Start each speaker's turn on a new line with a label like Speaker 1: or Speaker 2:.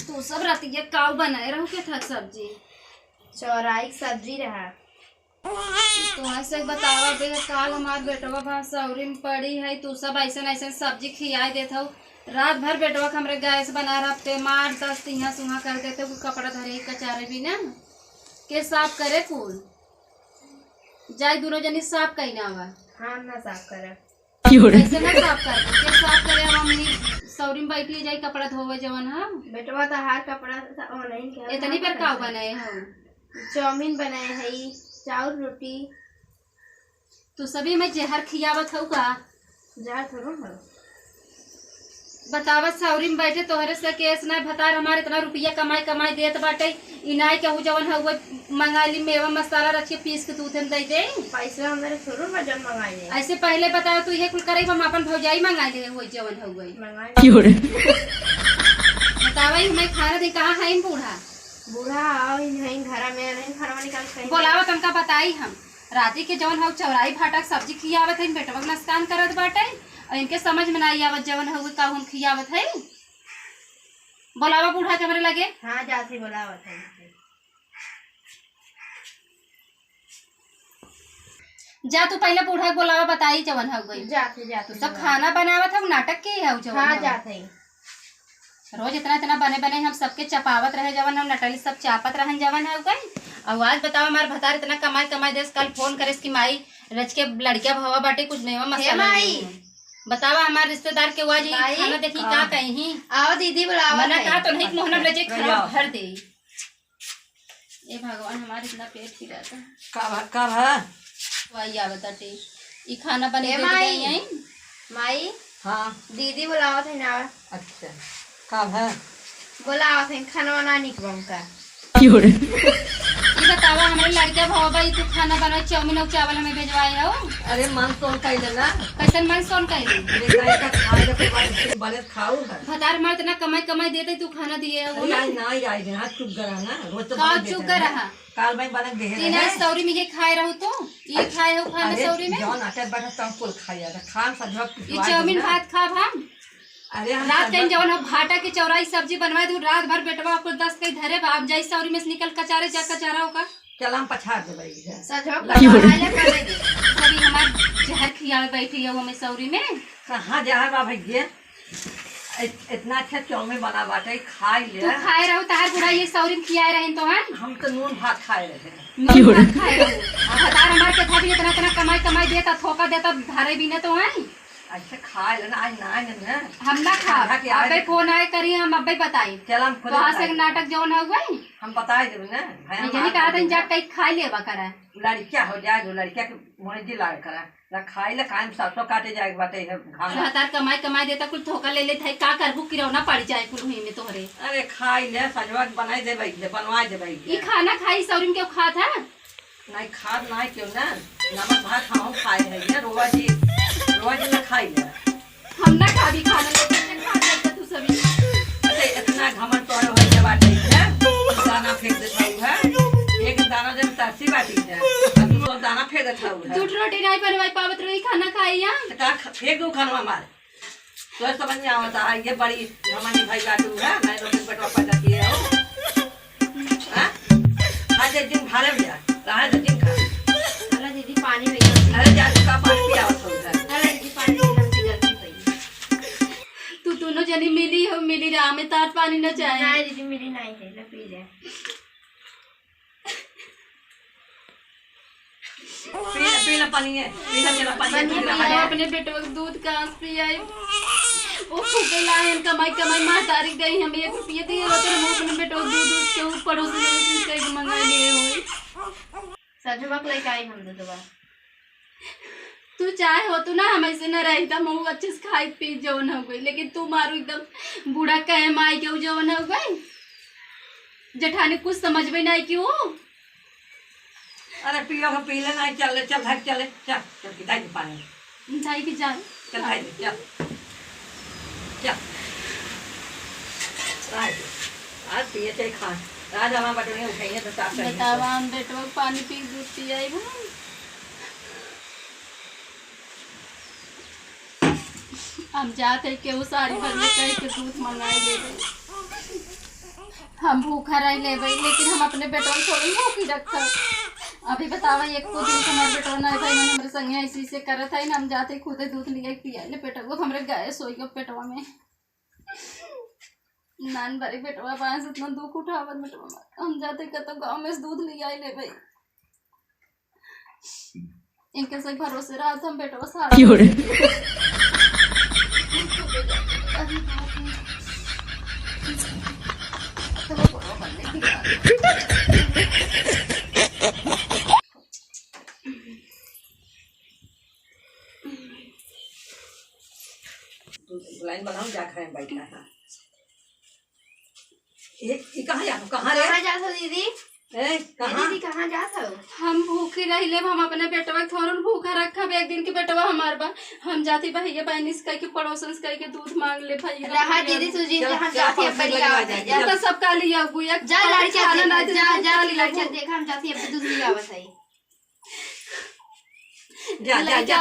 Speaker 1: तो सब रातिया काव बनाए रहू के था सब्जी
Speaker 2: चौराई सब्जी रहा।
Speaker 1: तो ऐसे बतावा बे काल हमार बेटवा भात सौरी में पड़ी है तू सब ऐसे ऐसे सब्जी खियाई देत हो। रात भर बेटवा के हमरे गैस बना रहा पे मार दस तिहा सुहा कर देते कपड़ा धरे कचारे भी ना के साफ करे कुल जाए दोनों जनी साफ कही ना हुआ।
Speaker 2: हाँ ना साफ कर
Speaker 1: ऐसे ना साफ कर के साफ करे मम्मी सौरी में बैठी जाए कपड़ा धोवे जवन हम
Speaker 2: बेटवा तो हाथ कपड़ा ऑनलाइन के
Speaker 1: इतनी बार काव बनाए हम
Speaker 2: चाउमीन बनाए है चाउर रोटी।
Speaker 1: तू सभी में जहर खियावत हो का
Speaker 2: जहर थोड़ा हो
Speaker 1: बतावत सौरी में बैठे तोहरे से केस ना भतार हमारे इतना रुपया कमाई कमाई देत बाटे इनाई कहू जवन हुआ मंगाली मेवा मसाला रख के पीस के तूथे दे दे
Speaker 2: पैसा हमारे थोड़ा वजन मंगाए
Speaker 1: ऐसे पहले बताओ तू ये कुल करे हम अपन भौजाई मंगा ले हो जवन हो गई
Speaker 2: मंगाए
Speaker 1: बतावा हमें खाना दे कहाँ है इन बूढ़ा
Speaker 2: बूढ़ा आओ नहीं घर में नहीं घर में निकाल के
Speaker 1: बोलावा तुमका बताई हम राती के जवन हो चौराई फाटक सब्जी खियावत है बेटवा नस्कान करत बाटे और इनके समझ में नहीं आवत जवन हो का हम खियावत है। बोलावा बूढ़ा कमरे लगे।
Speaker 2: हाँ जाती बोलावत है
Speaker 1: जा तू पहले बूढ़ा बोलावा बताई जवन हो गई
Speaker 2: जाते जाते
Speaker 1: सब खाना बनावत है नाटक के है जवन।
Speaker 2: हाँ जाते
Speaker 1: रोज इतना इतना बने बने हम सबके चपावत रहे जवन हम नटली सब चापत रहन जवन हो गई। और आज बताओ हमारे भतार इतना कमाई कमाई देस कल फोन करे इसकी माई रच के लड़किया भवा बाटे कुछ मेवा मसाला बतावा हमारे रिश्तेदार के वाजी खाना देखी का कहीं
Speaker 2: आओ दीदी बुलावा
Speaker 1: मना कहा तो नहीं मोहना लजे खराब भर दे। ए भगवान हमारे इतना पेट पी रहा
Speaker 3: का है
Speaker 1: वही आवताटे ई खाना बने दे आई
Speaker 2: माई।
Speaker 3: हाँ
Speaker 2: दीदी बुलावा थे ना।
Speaker 3: अच्छा का है
Speaker 2: बुलावा थे खाना बना निकलम का
Speaker 1: बतावा हमारे लड़के भाई तू खाना बना चाउमीन और चावल हमें भेजवाए हो।
Speaker 3: अरे मन सोन कइले ना
Speaker 1: कैसन मन सोन कइले
Speaker 3: बेटा का खाए के बाद बने खाऊ है
Speaker 1: भतार मार इतना कमाई कमाई देते तू खाना दिए हो ना
Speaker 3: ना आई दिन हाथ चुप करा ना रोज तो
Speaker 1: का चुप कर रहा
Speaker 3: काल भाई बने दे
Speaker 1: तीन आज सौरी में ये खाए रहू तो ये खाए हो खाना सौरी में
Speaker 3: जौन आटे बैठा तब कुल खाया खान सजवा
Speaker 1: ये चाउमीन भात खा हम।
Speaker 3: अरे
Speaker 1: रात कहीं जवन हम भाटा की चौराई सब्जी बनवाए तू रात भर बेटवा आपको 10 कई धरे आप जाई सौरी में से निकल कचारे जा कचारा होगा
Speaker 3: चल हम पछाड़ दे भाई
Speaker 2: सजवा खाले करे दे
Speaker 1: सभी हमार जहर खियावे बैठी है वो में सौरी में
Speaker 3: कहां जहर बा भैया इतना अच्छा चाउमीन बना बाटे खाई ले
Speaker 1: तू खाए रहो तार बुढ़ा ये सौरी में खियाए रहे तो
Speaker 3: हम तो नून भात खाए रहे
Speaker 1: नून भात खाए रहो हतार हमार के था भी इतना इतना कमाई कमाई देता थोका देता धारे भी न तो है
Speaker 3: अच्छा खा लेना आज ना
Speaker 1: हम ना खा अबे फोन आए करी हम अबे बताई
Speaker 3: चल हम खुद
Speaker 1: वहां से नाटक जौन हो गई
Speaker 3: हम बता देब ना
Speaker 1: जनी कहा था जा कहीं खा लेबा करा
Speaker 3: लड़किया हो जाए जो लड़किया के मोने जी लाग करा ना खाई ले कायम सरसों काटे जाए बाटे है घाम
Speaker 1: हतार कमाई कमाई देता कुल धोखा ले लेत है का करबू किरौना पड़ जाए कुल हुई में तोहरे।
Speaker 3: अरे खाई ले सजवा बनाई दे भाई बनवा दे भाई
Speaker 1: ई खाना खाई सौरी में क्यों खा था
Speaker 3: नहीं खाद नहीं क्यों ना नमक भात खाऊं खाए है ये रोवा जी ना खाई ले
Speaker 1: हम ना खा भी खाना लेकिन खा लेता तू सभी
Speaker 3: अरे इतना घमंड तोड़ हो जा बाटे है दाना फेंक देता है एक दाना जब तरसी बाटी है दूसरा दाना फेंक देता है
Speaker 1: झूठ रोटी नहीं बनवाई पावत रही खाना खाई हां
Speaker 3: का फेंक दो खाना मार तो समझ में आवता है ये बड़ी घमंडी भाई काटू है मैं रोटी पटवा पटा दिए हो हां आज दिन भाले में जा रहा है दिन खा
Speaker 2: अरे दीदी पानी में
Speaker 3: अरे जा का पानी पिया हो
Speaker 2: अरे दीदी पानी की गलती पई
Speaker 1: तू दोनों जनी मिली हो मिली राह में तार पानी न जाए
Speaker 2: नहीं दीदी मेरी नहीं है ले पी ले
Speaker 3: पीला पानी है पीला पानी
Speaker 1: अपने बेटे को दूध कहाँ से पियाई वो फूके लाए कमाई कमाई माँ तारीख गई हम 1 रुपया दिए हो तो हम अपने बेटे को दूध के ऊपर पड़ोसी से कहीं मंगा लिए हो
Speaker 2: सजवा के लेके आई हम दूधवा
Speaker 1: तू चाहे हो तू ना हम ऐसे न रही था मुँह अच्छे से खाई पी जवन हो गई लेकिन तू मारू एकदम बूढ़ा कहे माई के जवन हो गई जेठानी कुछ समझ में नहीं क्यों
Speaker 3: अरे पियो पी लेना, चल चल भाग चले, चल चल की दाई पानी
Speaker 1: जाई की जाए
Speaker 3: चल भाई चल चल आज पिए थे खा आज हमारा बटुए उठाइए तो साफ करिए।
Speaker 1: बतावा हम बेटवा को पानी पी दूध पी आई भाई। हम जाते केहू साड़ी भर में कह के दूध मंगाई ले हम भूखा रह ले लेकिन हम अपने बेटवा को थोड़ी भूखी रखा। अभी बतावा एक को दिन से हमारे बेटवा नहीं भाई मैंने मेरे संगे ऐसे से करत है ना हम जाते खुदे दूध लिए पिया ले बेटवा को हमरे गाय सोई गो पेटवा में नान भरी बेटवा पास इतना दुख उठावत बेटवा में हम जाते कतो गांव में से दूध ले आई ले भाई। इनके से भरोसे रात हम बेटवा सारा
Speaker 3: लाइन बनाओ जा खाए बैठा है। ये कहाँ जा कहाँ रे
Speaker 2: कहाँ जात हो दीदी?
Speaker 3: ए कहाँ
Speaker 2: दीदी कहाँ जात हो?
Speaker 1: हम भूखी रह ले हम अपने बेटवा थोड़न भूखा रखब एक दिन के बेटवा हमार बा हम जाती भैया बहनी से कह के पड़ोसन से कह के दूध मांग ले भैया
Speaker 2: रहा दीदी सुजी हम जाती अब बड़ी आवाज है।
Speaker 1: या तो सब का लिया बुया
Speaker 2: जा लड़का जा लड़का देखा हम जाती अब दूध लिया बस आई।
Speaker 3: जा जा जा